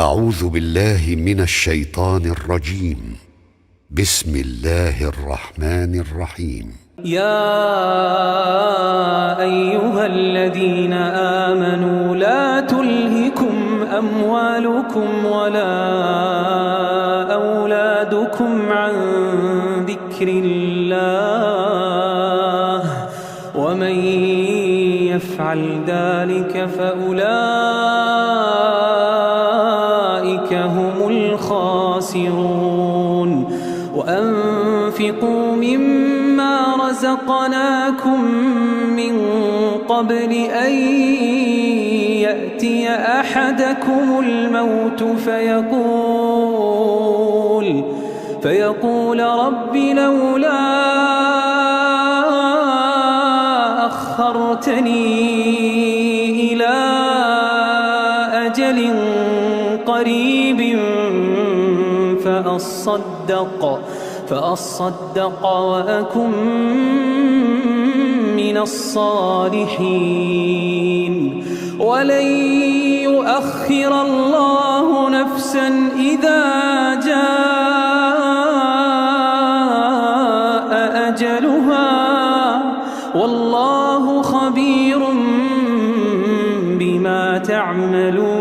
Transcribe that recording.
أعوذ بالله من الشيطان الرجيم. بسم الله الرحمن الرحيم. يا أيها الذين آمنوا لا تلهكم أموالكم ولا أولادكم عن ذكر الله ومن يفعل ذلك فأولئك هم الخاسرون. وأنفقوا مما رزقناكم من قبل أن يأتي أحدكم الموت فيقول رب لولا أخرتني إلى أجل قريب فأصدق وأكن من الصالحين. ولن يؤخر الله نفسا إذا جاء أجلها والله خبير بما تعملون.